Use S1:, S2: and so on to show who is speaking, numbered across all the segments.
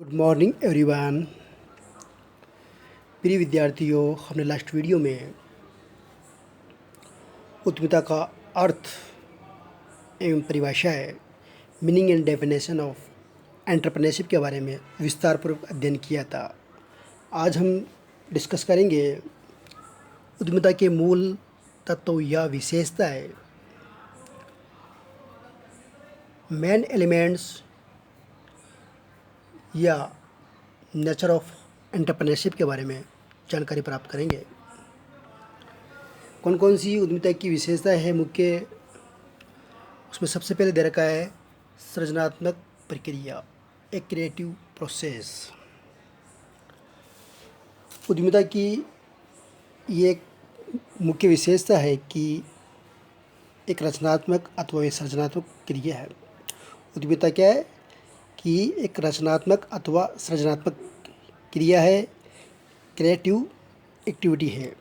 S1: Good morning everyone. प्रिय विद्यार्थियों, हमने लास्ट वीडियो में उद्यमिता का अर्थ एवं परिभाषाएं, meaning and definition of entrepreneurship के बारे में विस्तारपूर्वक अध्ययन किया था। आज हम डिस्कस करेंगे उद्यमिता के मूल तत्व या विशेषताएं, मेन एलिमेंट्स या नेचर ऑफ एंटरप्रेन्योरशिप के बारे में जानकारी प्राप्त करेंगे। कौन कौन सी उद्यमिता की विशेषताएं है मुख्य, उसमें सबसे पहले दे रखा है सृजनात्मक प्रक्रिया, ए क्रिएटिव प्रोसेस। उद्यमिता की ये एक मुख्य विशेषता है कि एक रचनात्मक अथवा सृजनात्मक क्रिया है। उद्यमिता क्या है कि एक रचनात्मक अथवा सृजनात्मक क्रिया है, क्रिएटिव एक्टिविटी है।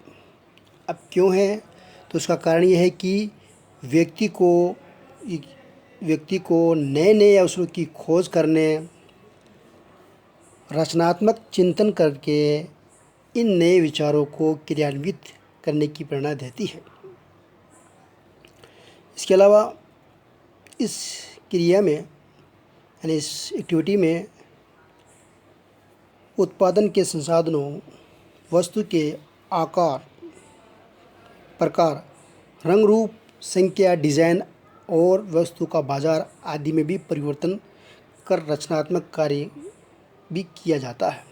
S1: अब क्यों है, तो उसका कारण ये है कि व्यक्ति को नए नए अवसरों की खोज करने, रचनात्मक चिंतन करके इन नए विचारों को क्रियान्वित करने की प्रेरणा देती है। इसके अलावा इस क्रिया में यानी इस एक्टिविटी में उत्पादन के संसाधनों, वस्तु के आकार, प्रकार, रंग रूप, संख्या, डिज़ाइन और वस्तु का बाजार आदि में भी परिवर्तन कर रचनात्मक कार्य भी किया जाता है।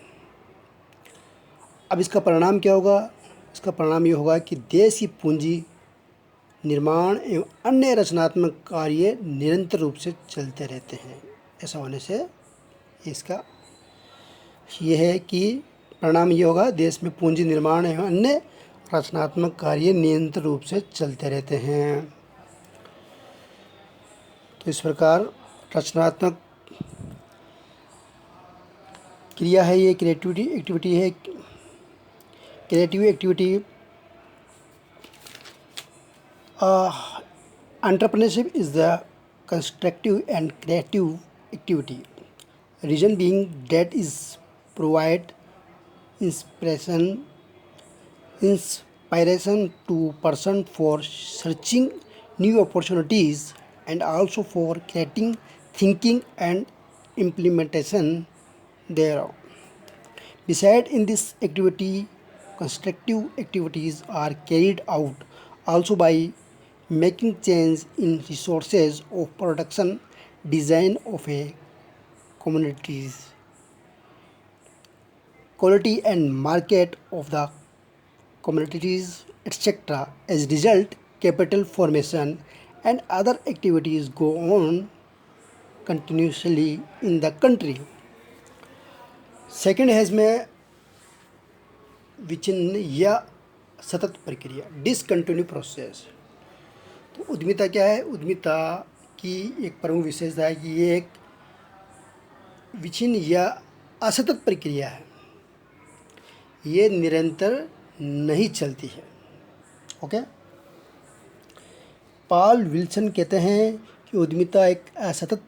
S1: अब इसका परिणाम क्या होगा? इसका परिणाम ये होगा कि देश की पूंजी निर्माण एवं अन्य रचनात्मक कार्य निरंतर रूप से चलते रहते हैं। ऐसा होने से इसका ये है कि परिणाम ये होगा, देश में पूंजी निर्माण एवं अन्य रचनात्मक कार्य निरंतर रूप से चलते रहते हैं। तो इस प्रकार रचनात्मक क्रिया है, ये क्रिएटिविटी एक्टिविटी है। Creative activity entrepreneurship is the constructive and creative activity, reason being that is provide inspiration to person for searching new opportunities and also for creating thinking and implementation thereof. Besides, in this activity, constructive activities are carried out also by making change in resources of production, design of a communities, quality and market of the commodities, etc. As result, capital formation and other activities go on continuously in the country. Second है इसमें विच्छिन्न या सतत प्रक्रिया, discontinue process. तो उद्यमिता क्या है? उद्यमिता की एक प्रमुख विशेषता है कि ये एक विच्छिन्न या असतत प्रक्रिया है, ये निरंतर नहीं चलती है। ओके, पॉल विल्सन कहते हैं कि उद्यमिता एक असतत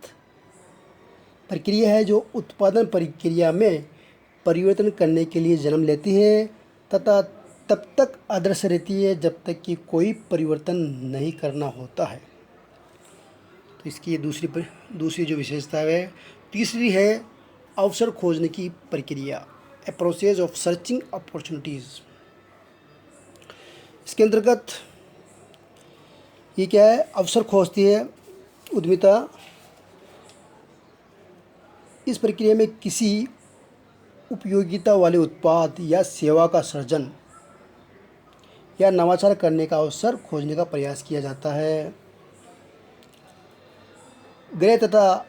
S1: प्रक्रिया है जो उत्पादन प्रक्रिया में परिवर्तन करने के लिए जन्म लेती है तथा तब तक अदृश्य रहती है जब तक कि कोई परिवर्तन नहीं करना होता है। तो इसकी ये दूसरी जो विशेषता है। तीसरी है अवसर खोजने की प्रक्रिया, a process of searching opportunities. इसके अंतर्गत ये क्या है? अवसर खोजती है उद्यमिता। इस प्रक्रिया में किसी उपयोगिता वाले उत्पाद या सेवा का सृजन या नवाचार करने का अवसर खोजने का प्रयास किया जाता है। ग्रे तथा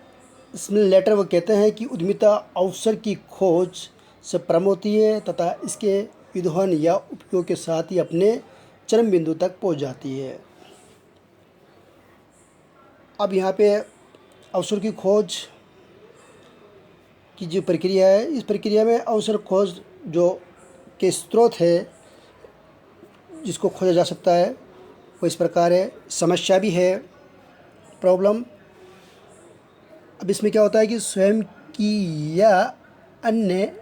S1: स्मिलेटर वो कहते हैं कि उद्यमिता अवसर की खोज से प्रारंभ होती है तथा इसके विद्वहन या उपयोग के साथ ही अपने चरम बिंदु तक पहुंच जाती है। अब यहाँ पे अवसर की खोज की जो प्रक्रिया है, इस प्रक्रिया में अवसर खोज जो के स्रोत है जिसको खोजा जा सकता है वो इस प्रकार है। समस्या भी है, प्रॉब्लम। अब इसमें क्या होता है कि स्वयं की या अन्य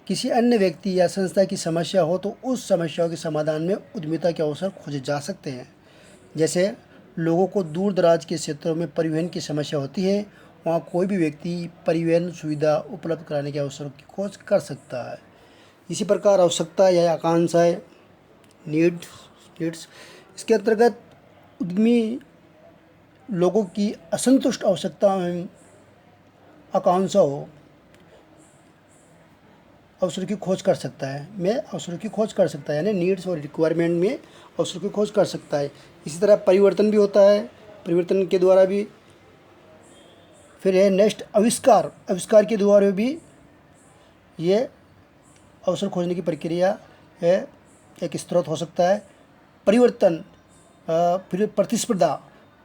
S1: किसी अन्य व्यक्ति या संस्था की समस्या हो तो उस समस्याओं के समाधान में उद्यमिता के अवसर खोजे जा सकते हैं। जैसे लोगों को दूर दराज के क्षेत्रों में परिवहन की समस्या होती है, वहाँ कोई भी व्यक्ति परिवहन सुविधा उपलब्ध कराने के अवसरों की खोज कर सकता है। इसी प्रकार आवश्यकता या आकांक्षाएँ नीड्स इसके अंतर्गत उद्यमी लोगों की असंतुष्ट आवश्यकता एवं आकांक्षा हो अवसर की खोज कर सकता है, यानी नीड्स और रिक्वायरमेंट में अवसर की खोज कर सकता है। इसी तरह परिवर्तन भी होता है, परिवर्तन के द्वारा भी। फिर है नेक्स्ट आविष्कार के द्वारा भी ये अवसर खोजने की प्रक्रिया है, एक स्रोत हो सकता है। परिवर्तन फिर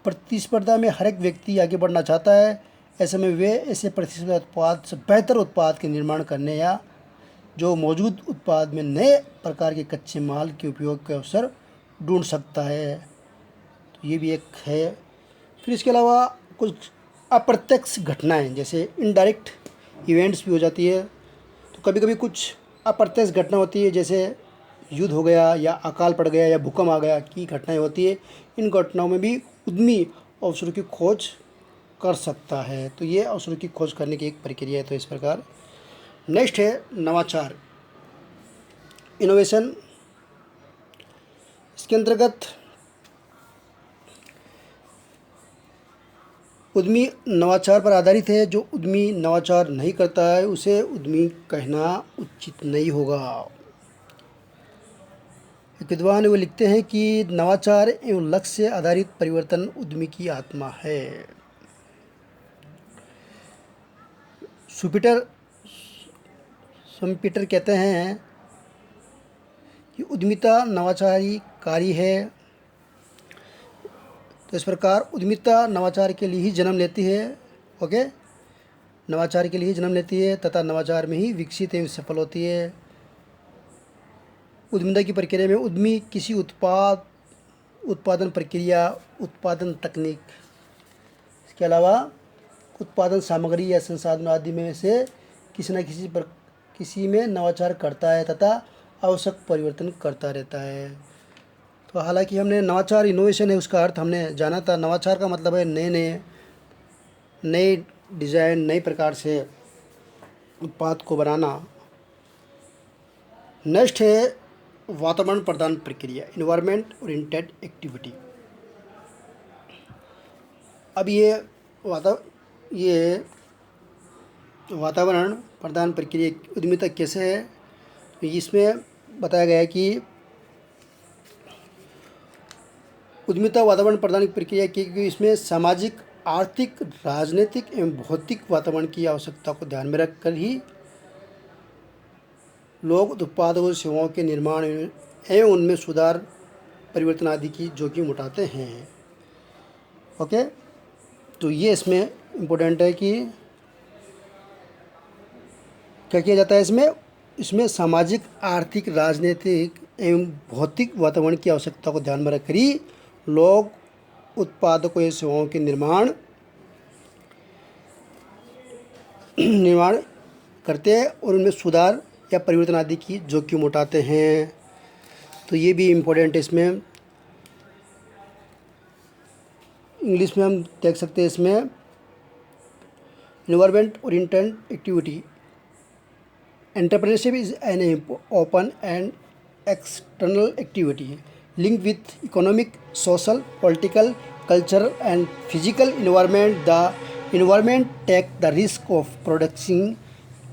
S1: प्रतिस्पर्धा में हर एक व्यक्ति आगे बढ़ना चाहता है। ऐसे में वे ऐसे प्रतिस्पर्धा उत्पाद से बेहतर उत्पाद के निर्माण करने या जो मौजूद उत्पाद में नए प्रकार के कच्चे माल के उपयोग के अवसर ढूंढ सकता है। तो ये भी एक है। फिर इसके अलावा कुछ अप्रत्यक्ष घटनाएं जैसे इनडायरेक्ट इवेंट्स भी हो जाती है। तो कभी कभी कुछ अप्रत्यक्ष घटना होती है, जैसे युद्ध हो गया या अकाल पड़ गया या भूकंप आ गया की घटनाएं होती है। इन घटनाओं में भी उद्यमी अवसरों की खोज कर सकता है। तो ये अवसरों की खोज करने की एक प्रक्रिया है। तो इस प्रकार नेक्स्ट है नवाचार, इनोवेशन। इसके अंतर्गत उद्यमी नवाचार पर आधारित है। जो उद्यमी नवाचार नहीं करता है उसे उद्यमी कहना उचित नहीं होगा। एक विद्वान वो लिखते हैं कि नवाचार एवं लक्ष्य आधारित परिवर्तन उद्यमी की आत्मा है। सुम्पीटर कहते हैं कि उद्यमिता नवाचारी कार्य है। तो इस प्रकार उद्यमिता नवाचार के लिए ही जन्म लेती है। ओके, नवाचार के लिए ही जन्म लेती है तथा नवाचार में ही विकसित एवं सफल होती है। उद्यमिता की प्रक्रिया में उद्यमी किसी उत्पादन प्रक्रिया, उत्पादन तकनीक, इसके अलावा उत्पादन सामग्री या संसाधन आदि में से किसी न किसी में नवाचार करता है तथा आवश्यक परिवर्तन करता रहता है। तो हालांकि हमने नवाचार इनोवेशन है उसका अर्थ हमने जाना था। नवाचार का मतलब है नए डिज़ाइन, नए प्रकार से उत्पाद को बनाना। नेक्स्ट है वातावरण प्रदान प्रक्रिया, इन्वायरमेंट ओरिएंटेड एक्टिविटी। अब ये वातावरण प्रदान प्रक्रिया उद्यमिता कैसे है, तो इसमें बताया गया है कि उद्यमिता वातावरण प्रदान प्रक्रिया क्योंकि इसमें सामाजिक, आर्थिक, राजनीतिक एवं भौतिक वातावरण की आवश्यकता को ध्यान में रखकर ही लोग उत्पादों और सेवाओं के निर्माण एवं उनमें सुधार, परिवर्तन आदि की जोखिम उठाते हैं। ओके, तो ये इसमें इम्पोर्टेंट है कि क्या किया जाता है इसमें सामाजिक, आर्थिक, राजनीतिक एवं भौतिक वातावरण की आवश्यकता को ध्यान में रखकर ही लोग उत्पादों या सेवाओं के निर्माण करते हैं और उनमें सुधार या परिवर्तन आदि की जोखिम उठाते हैं। तो ये भी इम्पोर्टेंट है। इसमें इंग्लिश में हम देख सकते हैं इसमें environment oriented activity, entrepreneurship is an open and external activity linked with economic, social, political, cultural and physical environment. The environment take the risk of producing,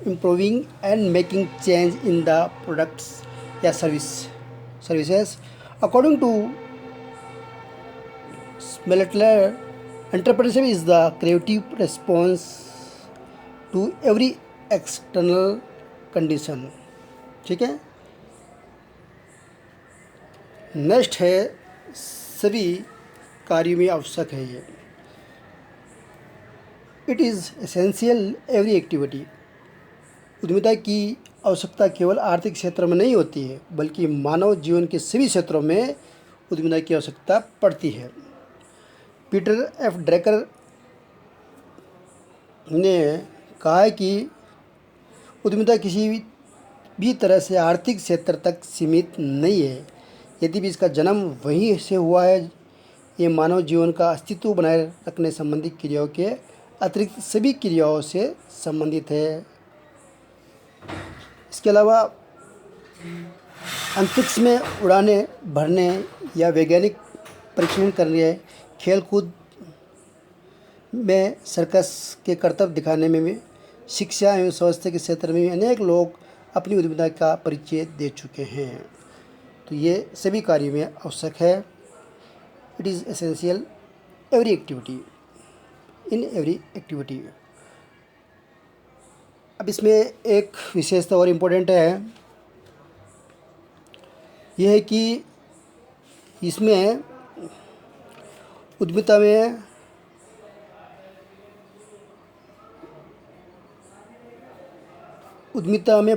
S1: improving and making change in the products या services. According to Smeltler, entrepreneurship is the creative response to every external condition. ठीक है। Next है सभी कार्यों में आवश्यक है ये, it is essential every activity. उद्यमिता की आवश्यकता केवल आर्थिक क्षेत्र में नहीं होती है बल्कि मानव जीवन के सभी क्षेत्रों में उद्यमिता की आवश्यकता पड़ती है। Peter F. ड्रकर ने कहा है कि उद्यमिता किसी भी तरह से आर्थिक क्षेत्र तक सीमित नहीं है, यदि भी इसका जन्म वहीं से हुआ है। ये मानव जीवन का अस्तित्व बनाए रखने संबंधी क्रियाओं के अतिरिक्त सभी क्रियाओं से संबंधित है। इसके अलावा अंतरिक्ष में उड़ाने भरने या वैज्ञानिक परीक्षण करने, खेलकूद में सर्कस के करतब दिखाने में भी, शिक्षा एवं स्वास्थ्य के क्षेत्र में भी अनेक लोग अपनी उद्यमिता का परिचय दे चुके हैं। तो ये सभी कार्यों में आवश्यक है। It is essential every activity, in every activity. अब इसमें एक विशेषता और इम्पोर्टेंट है, यह है कि इसमें उद्यमिता में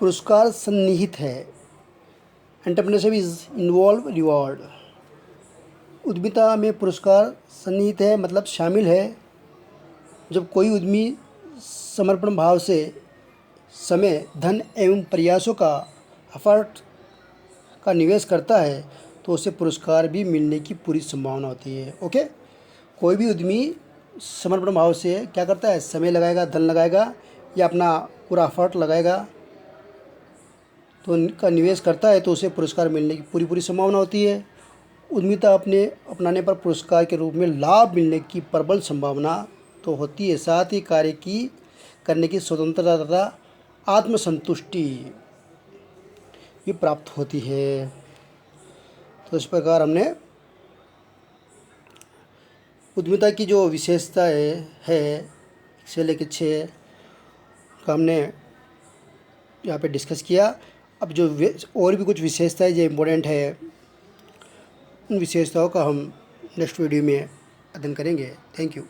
S1: पुरस्कार सन्निहित है। Entrepreneurship is involve reward. उद्यमिता में पुरस्कार सन्निहित है मतलब शामिल है। जब कोई उद्यमी समर्पण भाव से समय, धन एवं प्रयासों का एफर्ट का निवेश करता है तो उसे पुरस्कार भी मिलने की पूरी संभावना होती है। ओके, कोई भी उद्यमी समर्पण भाव से क्या करता है, समय लगाएगा, धन लगाएगा या अपना पूरा एफर्ट लगाएगा तो उनका निवेश करता है तो उसे पुरस्कार मिलने की पूरी संभावना होती है। उद्यमिता अपनाने पर पुरस्कार के रूप में लाभ मिलने की प्रबल संभावना तो होती है। साथ ही कार्य की करने की स्वतंत्रता तथा आत्मसंतुष्टि भी प्राप्त होती है। तो इस प्रकार हमने उद्यमिता की जो विशेषता है 1 से 6 का हमने यहाँ पे डिस्कस किया। अब जो और भी कुछ विशेषताएं जो इम्पोर्टेंट है, उन विशेषताओं का हम नेक्स्ट वीडियो में अध्ययन करेंगे। Thank you.